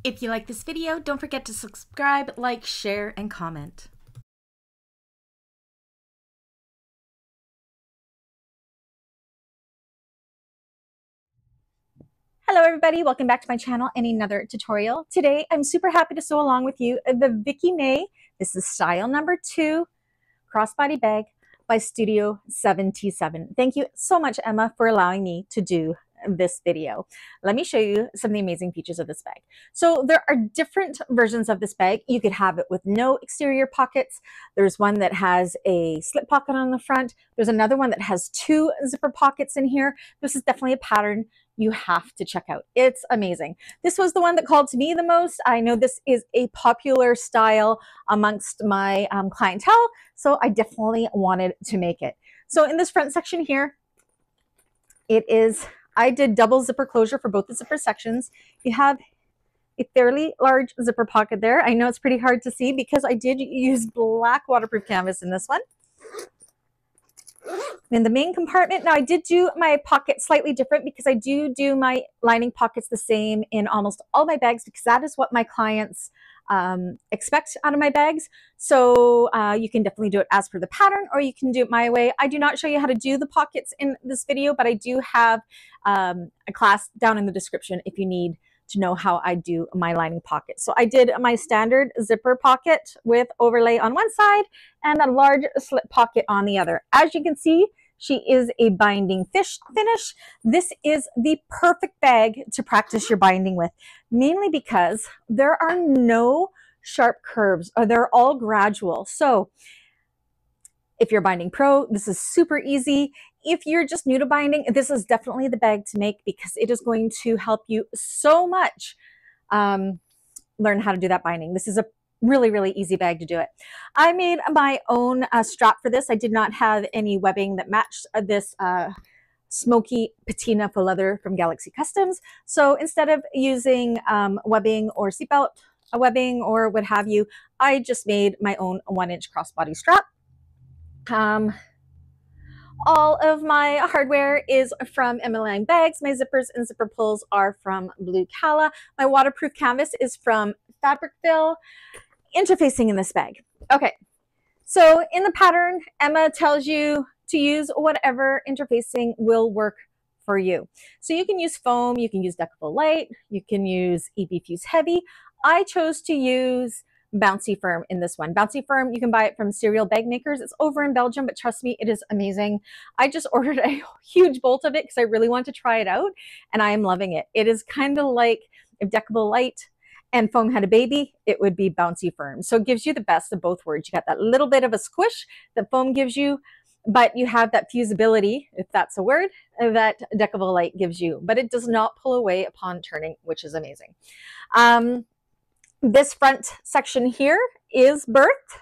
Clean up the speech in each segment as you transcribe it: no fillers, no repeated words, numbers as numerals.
If you like this video, don't forget to subscribe, like, share, and comment. Hello everybody, welcome back to my channel and another tutorial. Today I'm super happy to sew along with you the Vicky May. This is style number 2 crossbody bag by Studio 77. Thank you so much, Emma, for allowing me to do this video. Let me show you some of the amazing features of this bag. So there are different versions of this bag. You could have it with no exterior pockets. There's one that has a slip pocket on the front. There's another one that has 2 zipper pockets in here. This is definitely a pattern you have to check out. It's amazing. This was the one that called to me the most. I know this is a popular style amongst my clientele, so I definitely wanted to make it. So in this front section here, I did double zipper closure for both the zipper sections. You have a fairly large zipper pocket there. I know it's pretty hard to see because I did use black waterproof canvas in this one. In the main compartment, now I did do my pocket slightly different because I do my lining pockets the same in almost all my bags because that is what my clients expect out of my bags. So you can definitely do it as per the pattern, or you can do it my way. I do not show you how to do the pockets in this video, but I do have a class down in the description if you need to know how I do my lining pocket. So I did my standard zipper pocket with overlay on one side and a large slip pocket on the other. As you can see, she is a binding finish. This is the perfect bag to practice your binding with, mainly because there are no sharp curves, or they're all gradual. So if you're binding pro, this is super easy. If you're just new to binding, this is definitely the bag to make because it is going to help you so much learn how to do that binding. This is a really, really easy bag to do it. I made my own strap for this. I did not have any webbing that matched this smoky patina faux leather from Galaxy Customs. So instead of using webbing or seatbelt webbing or what have you, I just made my own 1-inch crossbody strap. All of my hardware is from Emmaline bags. My zippers and zipper pulls are from Blue Cala. My waterproof canvas is from Fabricville. Interfacing in this bag. Okay, so in the pattern, Emma tells you to use whatever interfacing will work for you. So you can use foam, you can use Deckable Light, you can use EB Fuse Heavy. I chose to use Bouncy Firm in this one. Bouncy Firm, you can buy it from Serial Bagmakers. It's over in Belgium, but trust me, it is amazing. I just ordered a huge bolt of it because I really want to try it out, and I am loving it. It is kind of like if Deckable Light and foam had a baby, it would be Bouncy Firm. So it gives you the best of both worlds. You got that little bit of a squish that foam gives you, but you have that fusibility, if that's a word, that Deckable Light gives you. But it does not pull away upon turning, which is amazing. This front section here is birth.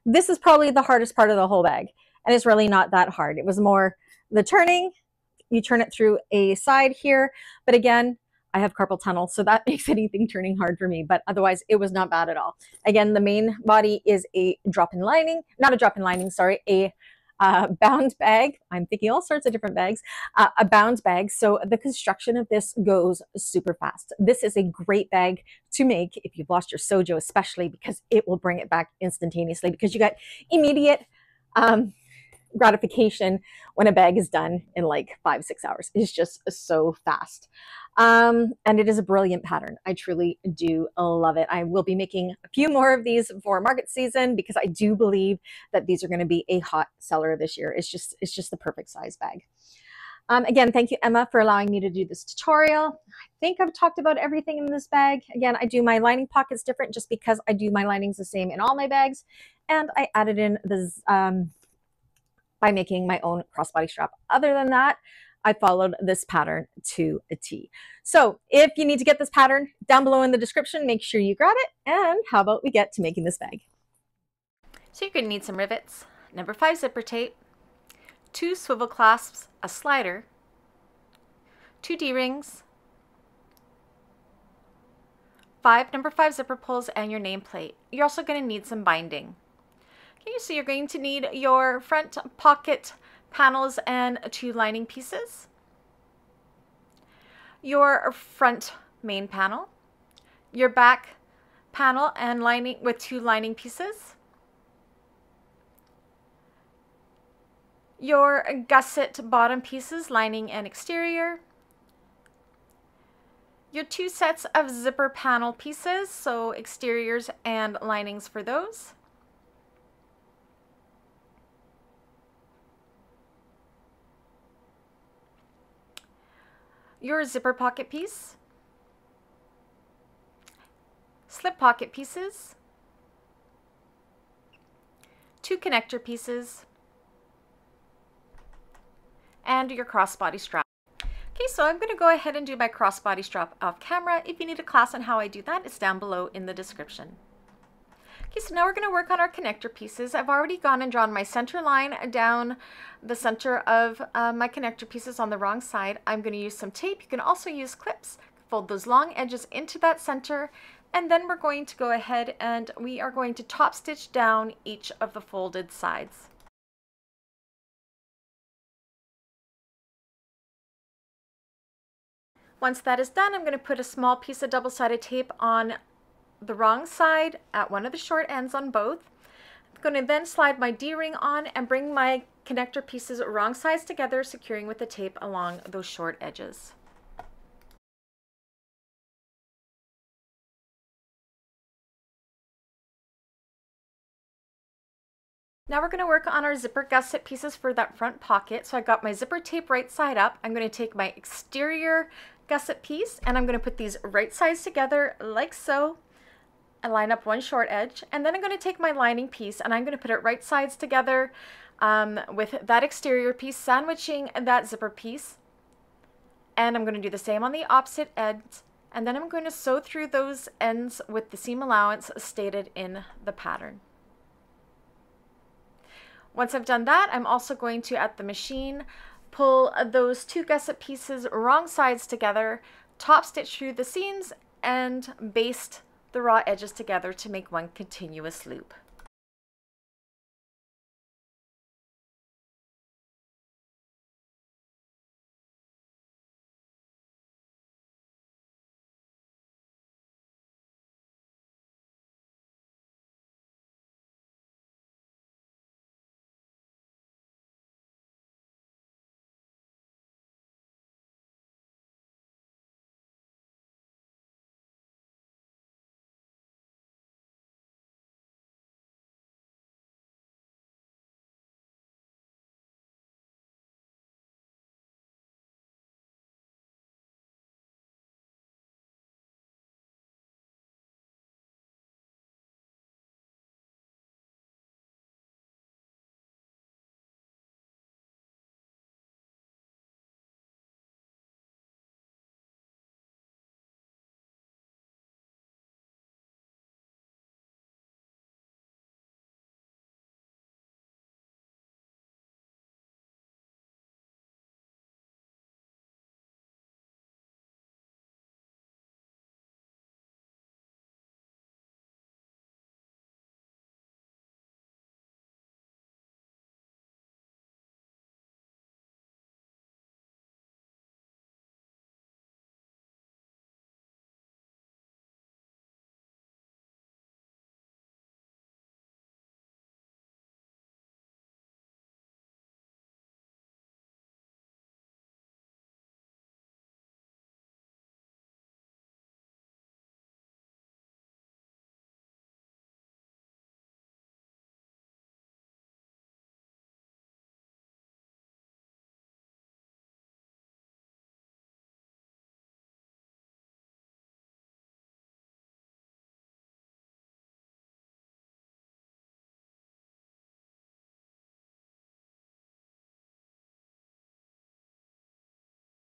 This is probably the hardest part of the whole bag, and it's really not that hard. It was more the turning. You turn it through a side here, but again, I have carpal tunnel, so that makes anything turning hard for me, but otherwise it was not bad at all. Again, the main body is a drop-in lining, not a drop-in lining, sorry, a bound bag. I'm thinking all sorts of different bags. A bound bag, so the construction of this goes super fast. This is a great bag to make if you've lost your sojo, especially because it will bring it back instantaneously because you got immediate gratification when a bag is done in like 5-6 hours. It's just so fast. And it is a brilliant pattern. I truly do love it. I will be making a few more of these for market season because I do believe that these are going to be a hot seller this year. It's just the perfect size bag. Again, thank you, Emma, for allowing me to do this tutorial. I think I've talked about everything in this bag. Again, I do my lining pockets different just because I do my linings the same in all my bags. And I added in this by making my own crossbody strap. Other than that, I followed this pattern to a T. So if you need to get this pattern, down below in the description, make sure you grab it. And how about we get to making this bag? So you're going to need some rivets, number 5 zipper tape, 2 swivel clasps, a slider, 2 D-rings, 5 number 5 zipper pulls, and your nameplate. You're also going to need some binding. Okay, so you're going to need your front pocket panels and 2 lining pieces, your front main panel, your back panel and lining with 2 lining pieces, your gusset bottom pieces, lining and exterior, your 2 sets of zipper panel pieces, so exteriors and linings for those, your zipper pocket piece, slip pocket pieces, 2 connector pieces, and your crossbody strap. Okay, so I'm going to go ahead and do my crossbody strap off camera. If you need a class on how I do that, it's down below in the description. Okay, so now we're going to work on our connector pieces. I've already gone and drawn my center line down the center of my connector pieces on the wrong side. I'm going to use some tape. You can also use clips. Fold those long edges into that center, and then we're going to go ahead and we are going to top stitch down each of the folded sides. Once that is done, I'm going to put a small piece of double-sided tape on the wrong side at one of the short ends on both. I'm going to then slide my D-ring on and bring my connector pieces wrong sides together, securing with the tape along those short edges. Now we're going to work on our zipper gusset pieces for that front pocket. So I got my zipper tape right side up. I'm going to take my exterior gusset piece and I'm going to put these right sides together like so. I line up one short edge, and then I'm going to take my lining piece and I'm going to put it right sides together with that exterior piece, sandwiching that zipper piece. And I'm going to do the same on the opposite ends, and then I'm going to sew through those ends with the seam allowance stated in the pattern. Once I've done that, I'm also going to, at the machine, pull those 2 gusset pieces wrong sides together, top stitch through the seams, and baste the raw edges together to make one continuous loop.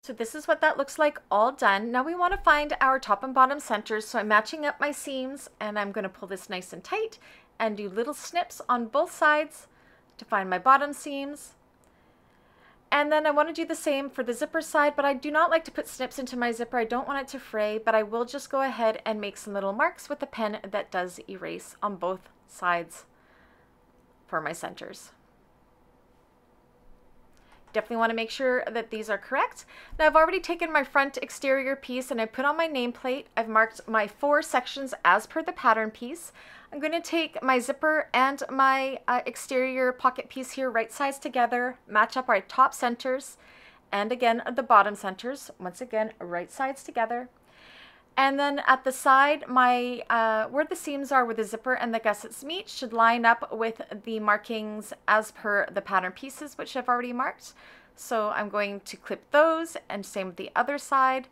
So this is what that looks like all done. Now we want to find our top and bottom centers. So I'm matching up my seams and I'm going to pull this nice and tight and do little snips on both sides to find my bottom seams. And then I want to do the same for the zipper side, but I do not like to put snips into my zipper. I don't want it to fray, but I will just go ahead and make some little marks with a pen that does erase on both sides for my centers. definitely want to make sure that these are correct. Now I've already taken my front exterior piece and I put on my nameplate. I've marked my 4 sections as per the pattern piece. I'm going to take my zipper and my exterior pocket piece here, right sides together, match up our top centers, and again the bottom centers, once again right sides together. And then at the side, my where the seams are where the zipper and the gussets meet should line up with the markings as per the pattern pieces, which I've already marked. So I'm going to clip those, and same with the other side.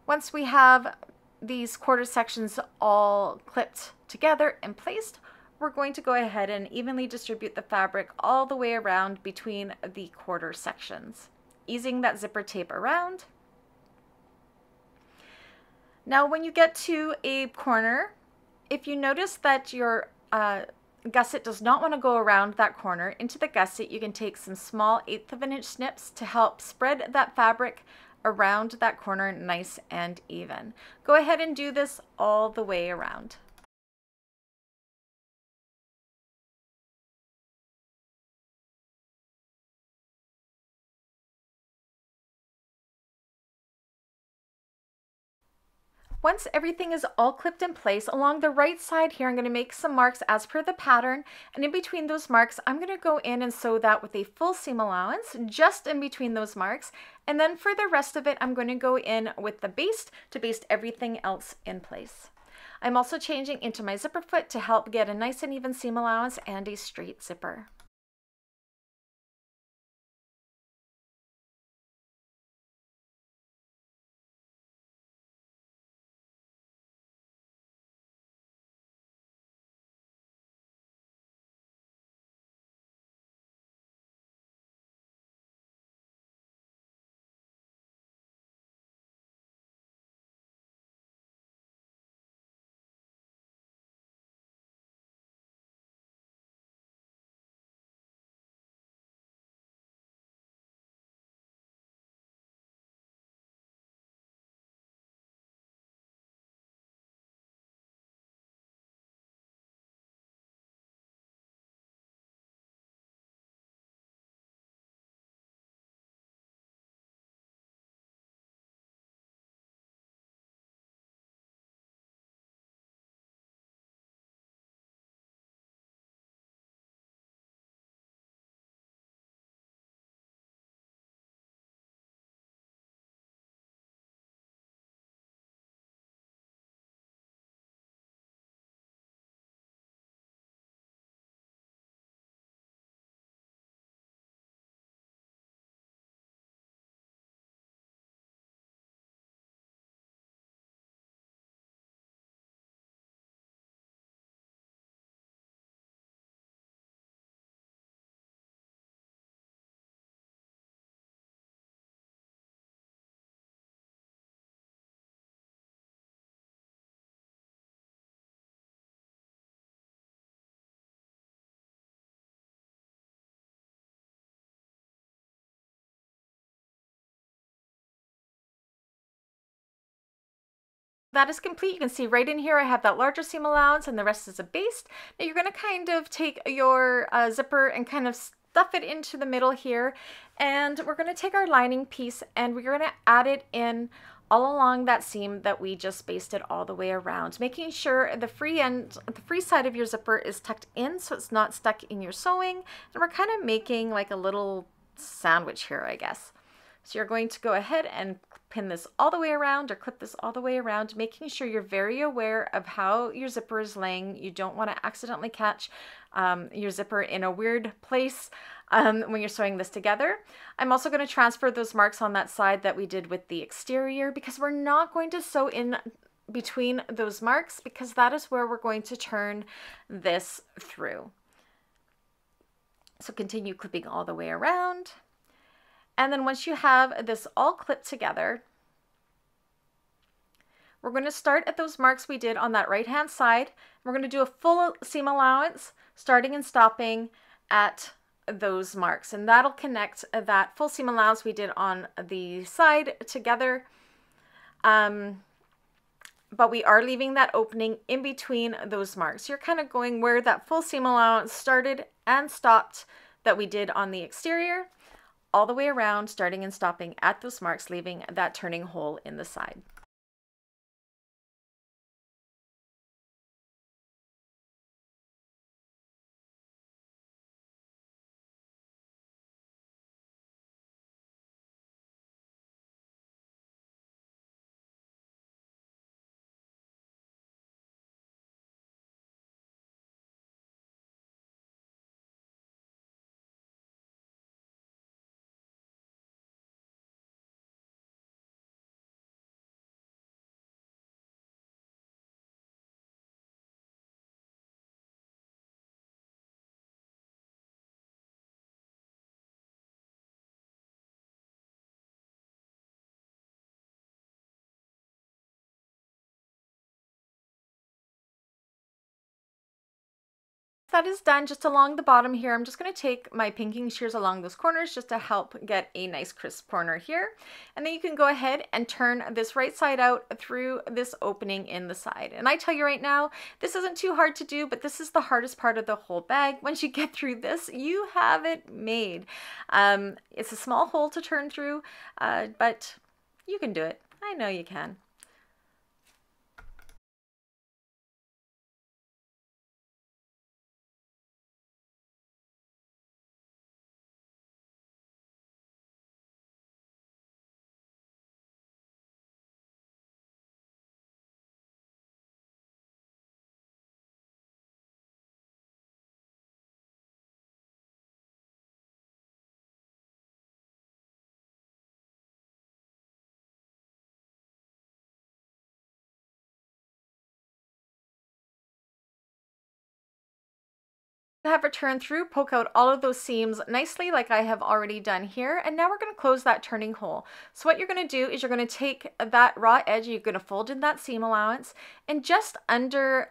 Once we have these quarter sections all clipped together and placed, we're going to go ahead and evenly distribute the fabric all the way around between the quarter sections, easing that zipper tape around. Now when you get to a corner, if you notice that your gusset does not want to go around that corner into the gusset, you can take some small 1/8 of an inch snips to help spread that fabric around that corner nice and even. Go ahead and do this all the way around. Once everything is all clipped in place, along the right side here, I'm going to make some marks as per the pattern. And in between those marks, I'm going to go in and sew that with a full seam allowance, just in between those marks. And then for the rest of it, I'm going to go in with the baste to baste everything else in place. I'm also changing into my zipper foot to help get a nice and even seam allowance and a straight zipper. That is complete. You can see right in here I have that larger seam allowance and the rest is a baste. Now you're going to kind of take your zipper and kind of stuff it into the middle here, and we're going to take our lining piece and we're going to add it in all along that seam that we just basted all the way around, making sure the free side of your zipper is tucked in so it's not stuck in your sewing, and we're kind of making like a little sandwich here, I guess. So you're going to go ahead and pin this all the way around or clip this all the way around, making sure you're very aware of how your zipper is laying. You don't want to accidentally catch your zipper in a weird place when you're sewing this together. I'm also going to transfer those marks on that side that we did with the exterior, because we're not going to sew in between those marks, because that is where we're going to turn this through. So continue clipping all the way around. And then once you have this all clipped together, we're going to start at those marks we did on that right hand side. We're going to do a full seam allowance, starting and stopping at those marks, and that'll connect that full seam allowance we did on the side together. But we are leaving that opening in between those marks. You're kind of going where that full seam allowance started and stopped that we did on the exterior, all the way around, starting and stopping at those marks, leaving that turning hole in the side. That is done just along the bottom here. I'm just going to take my pinking shears along those corners just to help get a nice crisp corner here. And then you can go ahead and turn this right side out through this opening in the side. And I tell you right now, this isn't too hard to do, but this is the hardest part of the whole bag. Once you get through this, you have it made. It's a small hole to turn through, but you can do it. I know you can. Have it turn through, poke out all of those seams nicely like I have already done here, and now we're going to close that turning hole. So what you're going to do is you're going to take that raw edge, you're going to fold in that seam allowance, and just under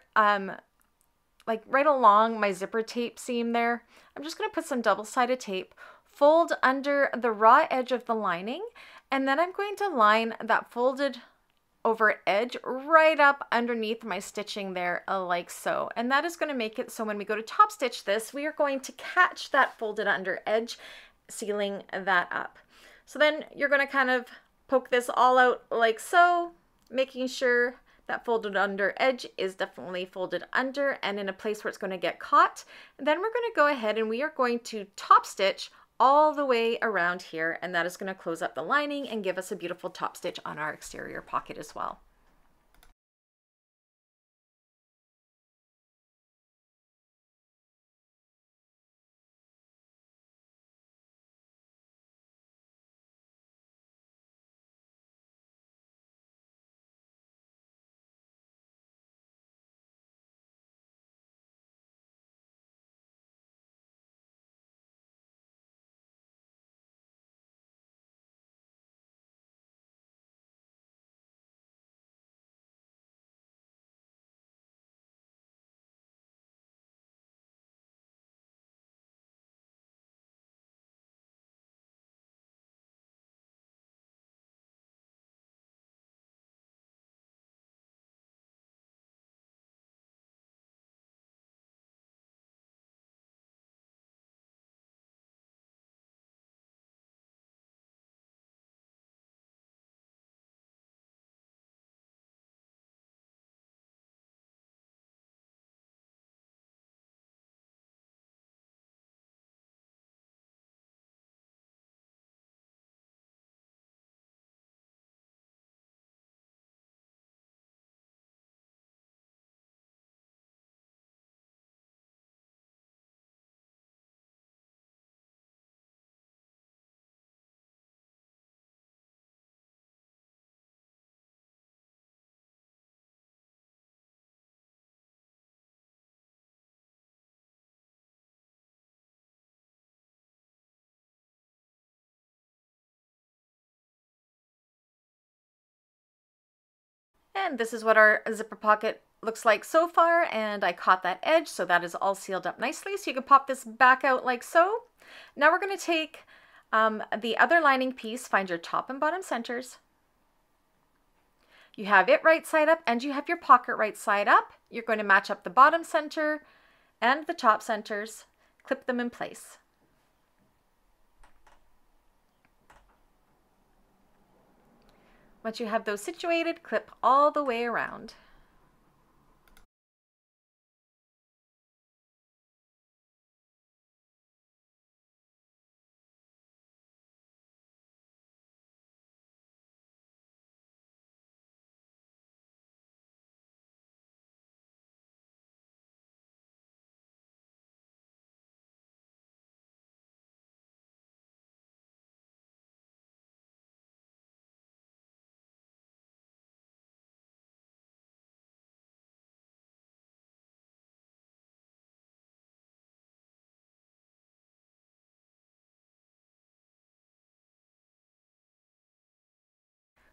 like right along my zipper tape seam there, I'm just going to put some double-sided tape, fold under the raw edge of the lining, and then I'm going to line that folded over edge right up underneath my stitching there like so. And that is going to make it so when we go to top stitch this, we are going to catch that folded under edge, sealing that up. So then you're going to kind of poke this all out like so, making sure that folded under edge is definitely folded under and in a place where it's going to get caught. And then we're going to go ahead and we are going to top stitch all the way around here, and that is going to close up the lining and give us a beautiful top stitch on our exterior pocket as well. And this is what our zipper pocket looks like so far, and I caught that edge, so that is all sealed up nicely. So you can pop this back out like so. Now we're going to take the other lining piece, find your top and bottom centers. You have it right side up and you have your pocket right side up. You're going to match up the bottom center and the top centers, clip them in place. Once you have those situated, clip all the way around.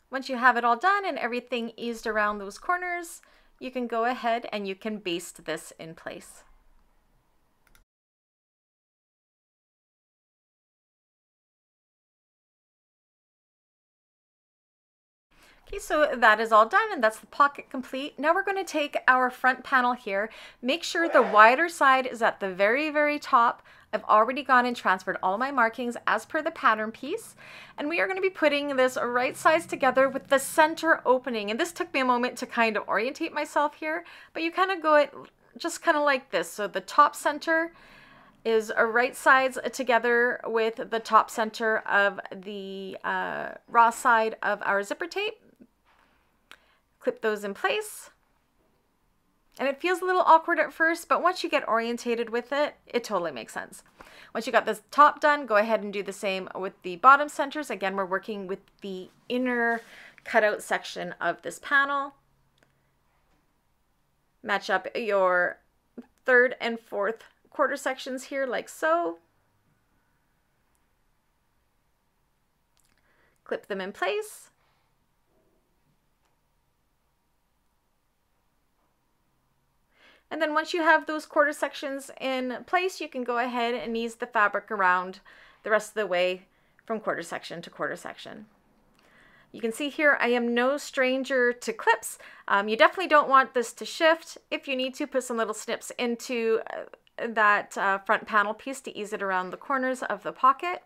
Once you have it all done and everything eased around those corners, you can go ahead and you can baste this in place. Okay, so that is all done and that's the pocket complete. Now we're going to take our front panel here. Make sure the wider side is at the very, very top. I've already gone and transferred all my markings as per the pattern piece. And we are going to be putting this right sides together with the center opening. And this took me a moment to kind of orientate myself here, but you kind of go it just kind of like this. So the top center is right sides together with the top center of the raw side of our zipper tape. Clip those in place. And it feels a little awkward at first, but once you get orientated with it, it totally makes sense. Once you got this top done, go ahead and do the same with the bottom centers. Again, we're working with the inner cutout section of this panel. Match up your third and fourth quarter sections here like so. Clip them in place. And then once you have those quarter sections in place, you can go ahead and ease the fabric around the rest of the way from quarter section to quarter section. You can see here I am no stranger to clips. You definitely don't want this to shift. If you need to, put some little snips into that front panel piece to ease it around the corners of the pocket.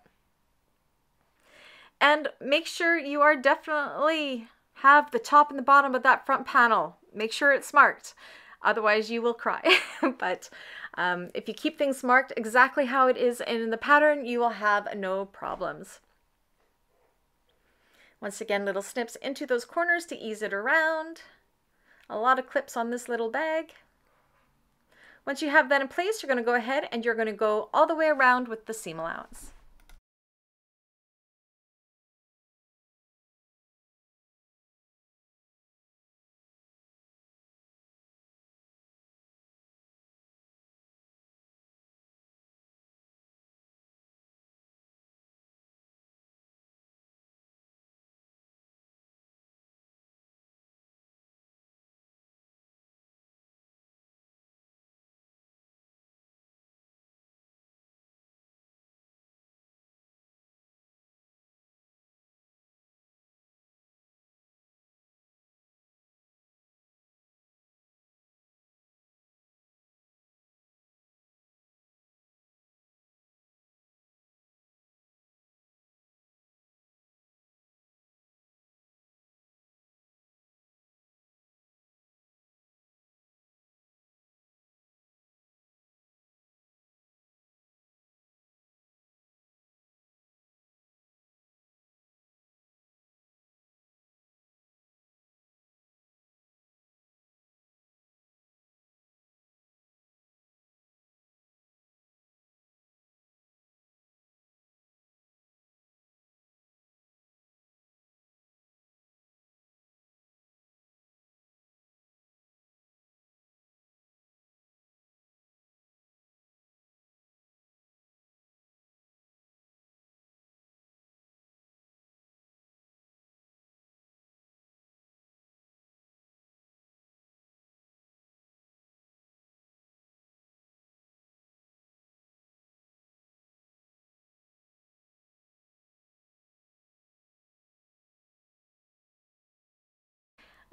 And make sure you are definitely have the top and the bottom of that front panel. Make sure it's marked. Otherwise you will cry. But if you keep things marked exactly how it is in the pattern, you will have no problems. Once again, little snips into those corners to ease it around. A lot of clips on this little bag. Once you have that in place, you're going to go ahead and you're going to go all the way around with the seam allowance.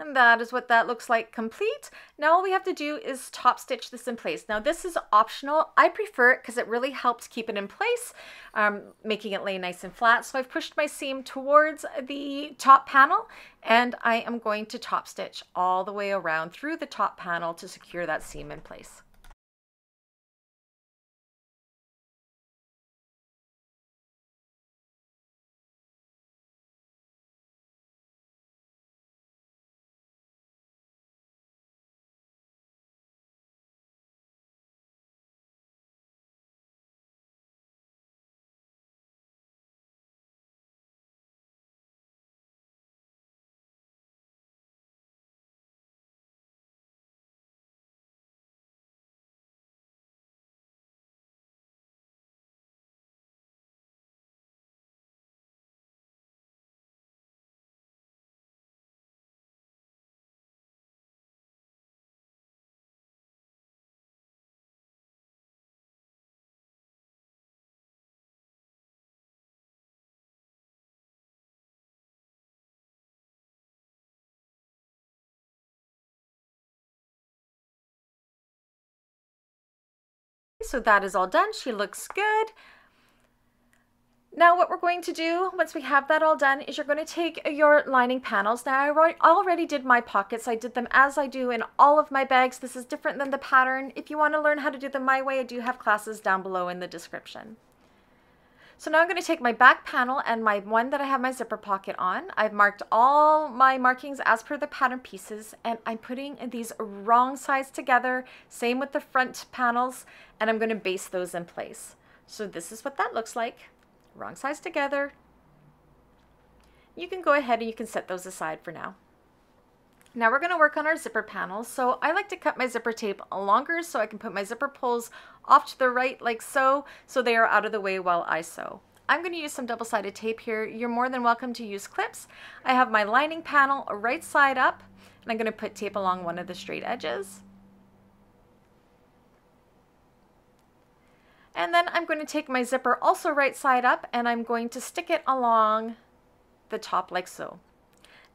And that is what that looks like complete. Now all we have to do is top stitch this in place. Now this is optional. I prefer it because it really helps keep it in place, making it lay nice and flat. So I've pushed my seam towards the top panel and I am going to top stitch all the way around through the top panel to secure that seam in place. So that is all done. She looks good. Now what we're going to do once we have that all done is you're going to take your lining panels. Now I already did my pockets. I did them as I do in all of my bags. This is different than the pattern. If you want to learn how to do them my way, I do have classes down below in the description. So now I'm going to take my back panel and my one that I have my zipper pocket on. I've marked all my markings as per the pattern pieces, and I'm putting these wrong sides together, same with the front panels, and I'm going to base those in place. So this is what that looks like. Wrong sides together. You can go ahead and you can set those aside for now. Now we're going to work on our zipper panels. So I like to cut my zipper tape longer so I can put my zipper pulls off to the right like so they are out of the way while I sew. I'm going to use some double-sided tape here. You're more than welcome to use clips. I have my lining panel right side up, and I'm going to put tape along one of the straight edges. And then I'm going to take my zipper also right side up and I'm going to stick it along the top like so.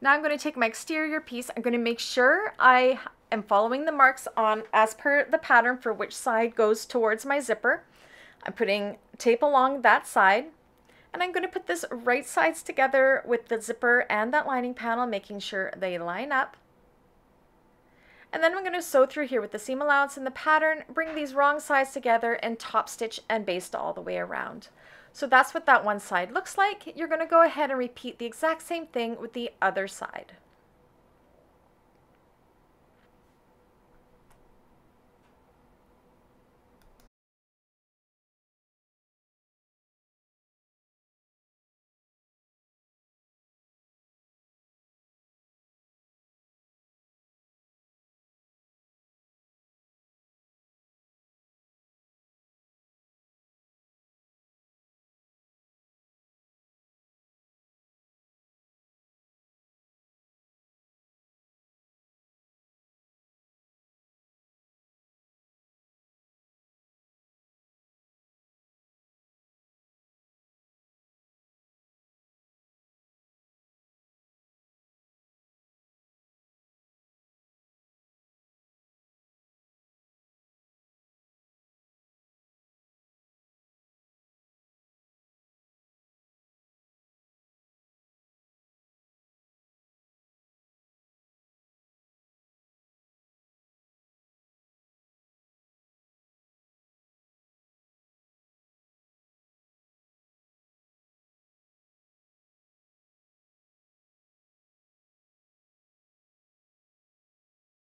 Now I'm going to take my exterior piece. I'm going to make sure I am following the marks on as per the pattern for which side goes towards my zipper. I'm putting tape along that side and I'm going to put this right sides together with the zipper and that lining panel, making sure they line up. And then I'm going to sew through here with the seam allowance in the pattern, bring these wrong sides together and top stitch and baste all the way around. So that's what that one side looks like. You're going to go ahead and repeat the exact same thing with the other side.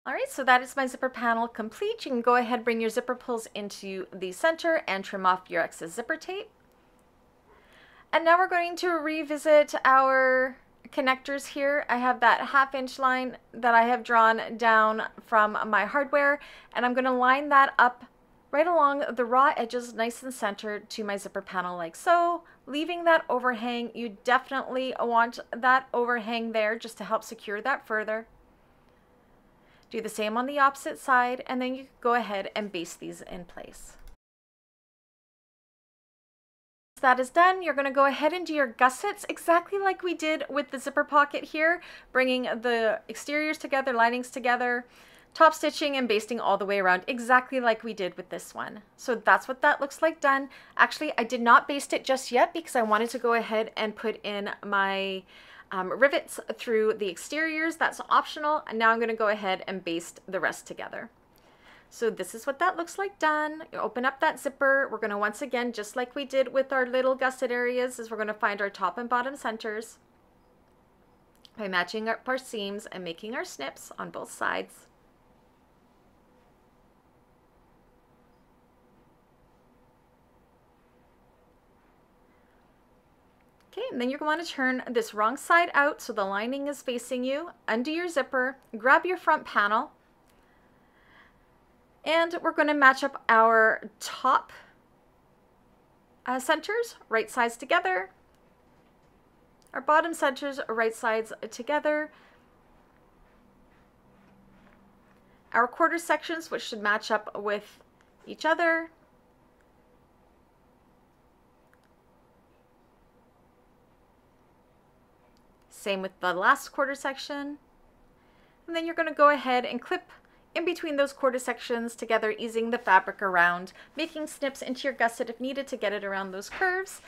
All right, so that is my zipper panel complete. You can go ahead, bring your zipper pulls into the center and trim off your excess zipper tape. And now we're going to revisit our connectors here. I have that 1/2 inch line that I have drawn down from my hardware, and I'm going to line that up right along the raw edges, nice and centered to my zipper panel like so, leaving that overhang. You definitely want that overhang there just to help secure that further. Do the same on the opposite side, and then you can go ahead and baste these in place. That is done. You're going to go ahead and do your gussets exactly like we did with the zipper pocket here, bringing the exteriors together, linings together, top stitching and basting all the way around exactly like we did with this one. So that's what that looks like done. Actually, I did not baste it just yet because I wanted to go ahead and put in my rivets through the exteriors. That's optional. And now I'm going to go ahead and baste the rest together. So this is what that looks like done. You open up that zipper. We're going to once again, just like we did with our little gusset areas, is we're going to find our top and bottom centers by matching up our seams and making our snips on both sides. Okay, and then you're going to want to turn this wrong side out so the lining is facing you. Undo your zipper, grab your front panel, and we're going to match up our top centers, right sides together. Our bottom centers, right sides together. Our quarter sections, which should match up with each other. Same with the last quarter section. And then you're going to go ahead and clip in between those quarter sections together, easing the fabric around, making snips into your gusset if needed to get it around those curves.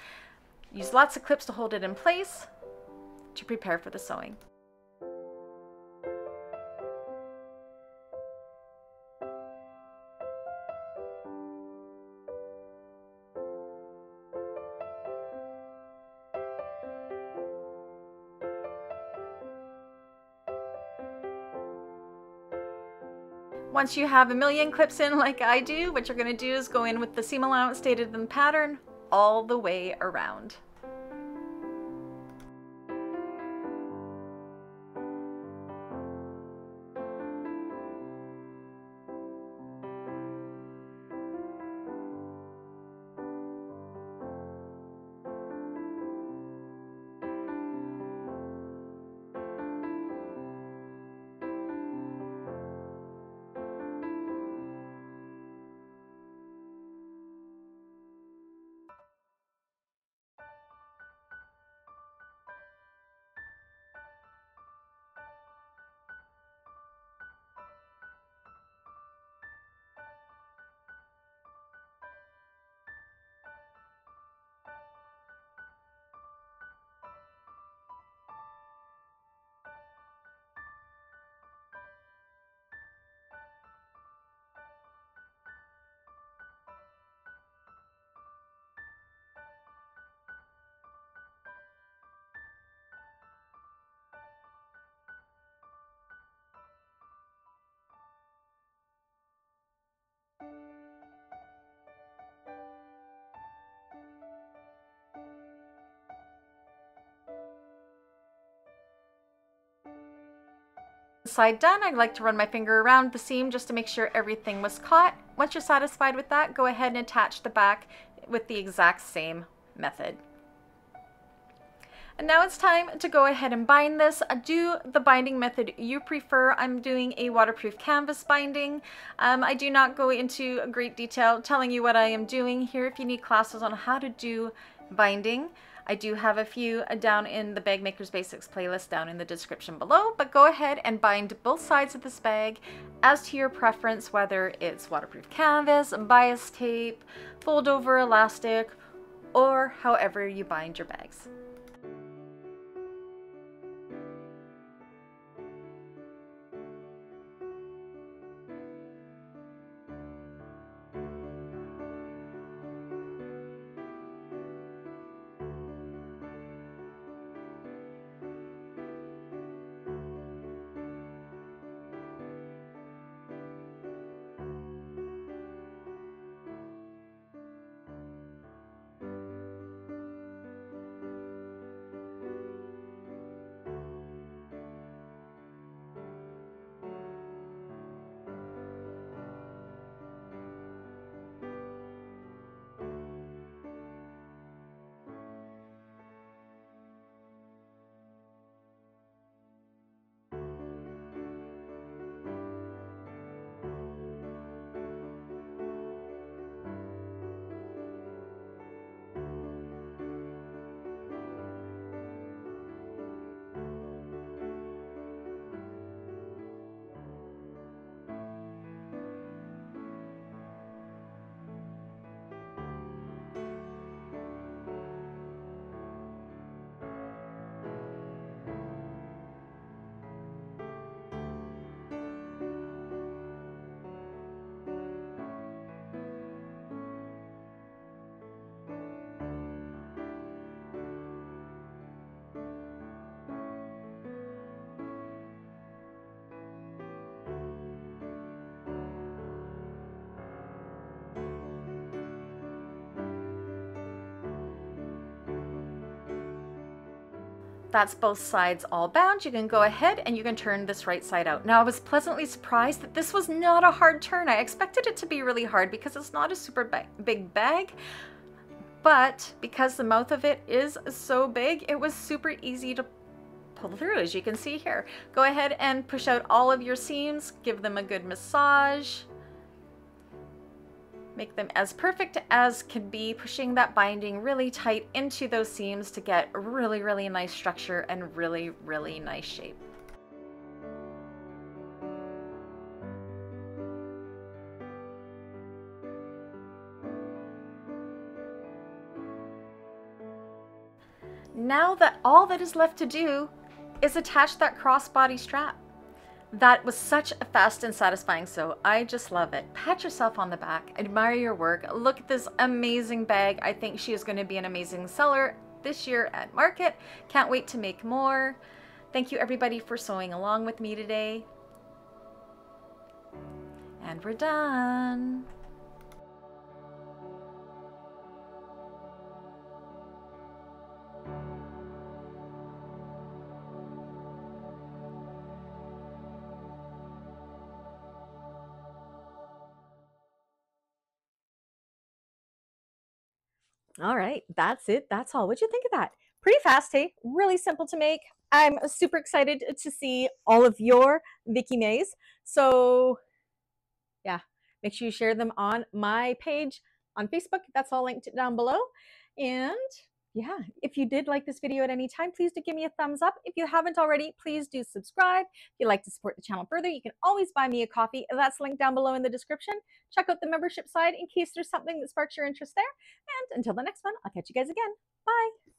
Use lots of clips to hold it in place to prepare for the sewing. Once you have a million clips in like I do, what you're going to do is go in with the seam allowance stated in the pattern all the way around. Side done, I'd like to run my finger around the seam just to make sure everything was caught. Once you're satisfied with that, go ahead and attach the back with the exact same method. And now it's time to go ahead and bind this. Do the binding method you prefer. I'm doing a waterproof canvas binding. I do not go into great detail telling you what I am doing here. If you need classes on how to do binding, I do have a few down in the Bagmakers Basics playlist down in the description below, but go ahead and bind both sides of this bag as to your preference, whether it's waterproof canvas, bias tape, fold over elastic, or however you bind your bags. That's both sides all bound. You can go ahead and you can turn this right side out. Now I was pleasantly surprised that this was not a hard turn. I expected it to be really hard because it's not a super big bag, but because the mouth of it is so big, it was super easy to pull through, as you can see here. Go ahead and push out all of your seams, give them a good massage. Make them as perfect as can be, pushing that binding really tight into those seams to get really, really nice structure and really, really nice shape. Now that all that is left to do is attach that crossbody strap. That was such a fast and satisfying sew. I just love it. Pat yourself on the back, admire your work. Look at this amazing bag. I think she is going to be an amazing seller this year at market. Can't wait to make more. Thank you everybody for sewing along with me today. And we're done. All right, that's it. That's all. What'd you think of that? Pretty fast, hey? Really simple to make. I'm super excited to see all of your Vicky Mays. So yeah, make sure you share them on my page on Facebook. That's all linked down below. And yeah, if you did like this video at any time, please do give me a thumbs up. If you haven't already, please do subscribe. If you'd like to support the channel further, you can always buy me a coffee. That's linked down below in the description. Check out the membership side in case there's something that sparks your interest there. And until the next one, I'll catch you guys again. Bye.